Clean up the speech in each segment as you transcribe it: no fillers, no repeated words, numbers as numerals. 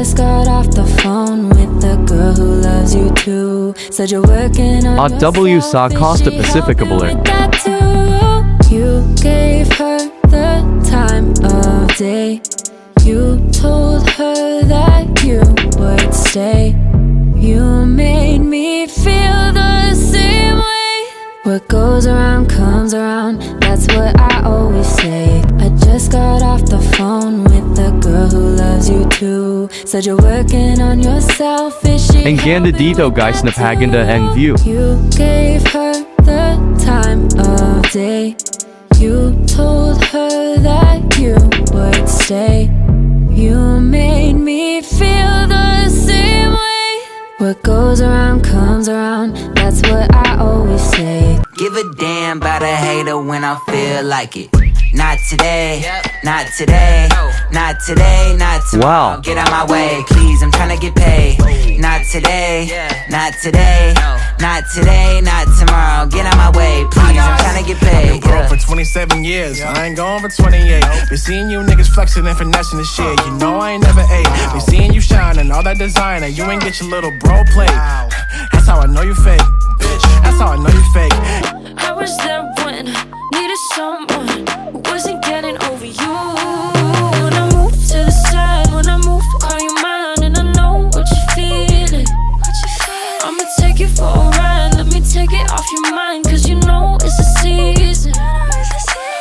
just got off the phone with the girl who loves you too. Said you're working on W sa Costa Pacifica baler. You gave her the time of day. You told her that you would stay. You made me feel the same way. What goes around comes around, that's what I always say. I just got off the phone with the girl who loves you too. Said you're working on yourself. Is she Ang ganda dito guys na paganda ang view. You gave her the time of day. You told her that you would stay. You made me feel the same way. What goes around comes around, that's what I always say. Give a damn about a hater when I feel like it. Not today, not today, not today, not tomorrow. Wow. Get out my way, please, I'm tryna get paid. Not today, not today, not today, not tomorrow. Get out my way, please, I'm tryna get paid. I've been broke for 27 years, I ain't going for 28. Been seeing you niggas flexing and finessing the shit. You know I ain't never ate. Been seeing you shining, all that designer. You ain't get your little bro plate. That's how I know you fake. That's how I know you fake. I was there when I needed someone who wasn't getting over you. When I move to the side, when I move, call you mine, and I know what you're feeling. I'ma take you for a ride, let me take it off your mind, cause you know it's a season.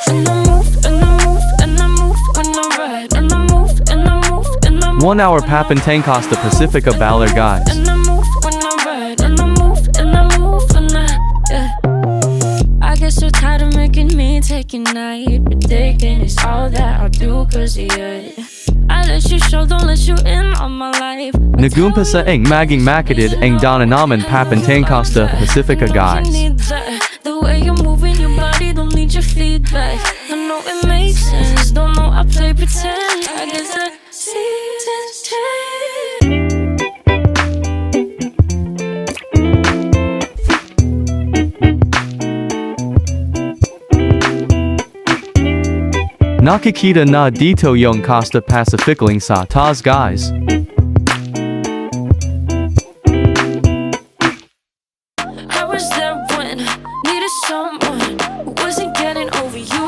And I move, and I move, and I move, when I ride, and I move, and I move, and I move. 1 hour Papantang Costa Pacifica baler guys. And I move, when I ride, and I move, and I move, and I get so tired of making me take your night. But taking is all that I'll do cause of you. I let you show, don't let you in on my life. Nagumpasa ang maging makatid ang dana naman Papantang Costa Pacifica guys. The way you're moving your body, don't need your feedback. I know it makes sense, don't know I play pretend. I guess the seasons change. Nakikita na dito yung Costa Pacificaling sa taas guys. I was there when I needed someone who wasn't getting over you.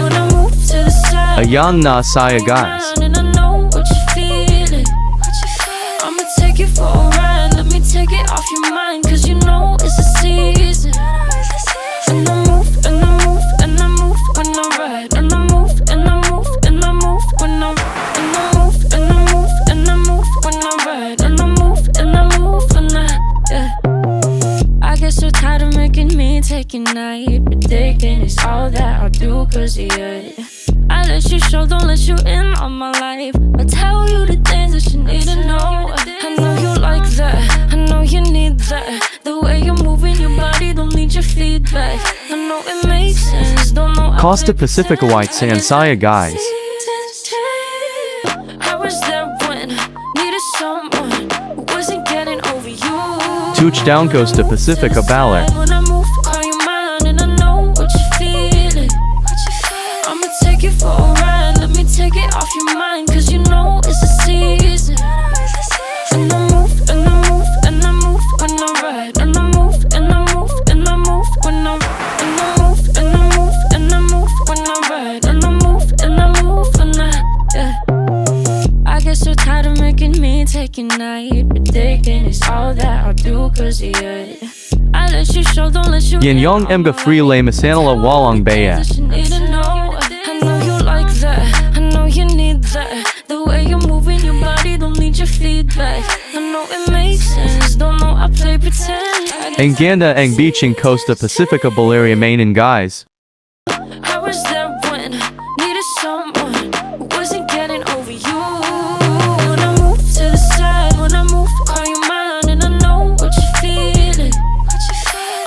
When I moved to the side, Ayan na saya guys. and I know what you're feeling. I'ma take you for a ride, let me take it off your mind, cause you know it's a season. And I move, and I move, and I move, when I ride, and I move, and I move, and I move, when I move, and I move, and I move, when I ride, and I move, and I move, and I get so tired of making me take your night. But taking is all that I'll do cause of you. I let you show, don't let you in on my life. I tell you the things that you need to know. I know you like that, I know you need that. The way you're moving your body, don't need your feedback. I know it makes sense, don't know I Costa play Pacifica pretend. White Sand Saya guys. I was there when I needed someone who wasn't getting over you. Touchdown Costa Pacifica baler. When I move, call you mine, and I know what you're feeling. I'ma take you for a ride, let me take it off your mind, cause you know it's a season. And I move, and I move, and I move, when I ride, and I move, and I move, and I move, when I move, and I move, and I move, when I ride, and I move, and I move, and I get so tired of making me take your night. But taking is all that I'll do cause of you. I let you show, don't let you Yan yung mga freelay masanala walong baya. I know you like that, I know you need that. The way you're moving your body, don't need your feedback. I know it makes sense, don't know I play pretend. Ang ganda ang beach in Costa Pacifica Balearia Mainan guys. I was there when I needed someone who wasn't getting over you. When I move to the side, when I move, call you mine, and I know what you're feeling.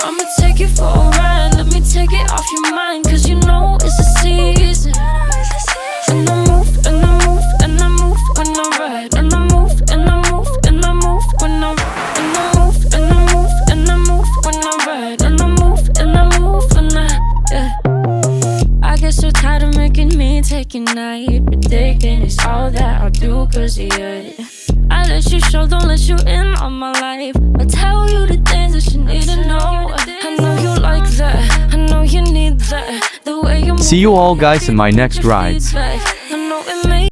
I'ma take you for a ride, let me take it off your mind, cause you know it's a season. And I move, and I move, and I move, when I ride, and I move, and I move, and I move, when I move, and I move, and I move, when I ride, and I move, and I move, and I get so tired of making me take your night. But taking is all all that I do cause of you. I let you show, don't let you in on my life. I tell you the things that you need to know. I know you like that, I know you need that. The way you move, See you all guys in my next rides.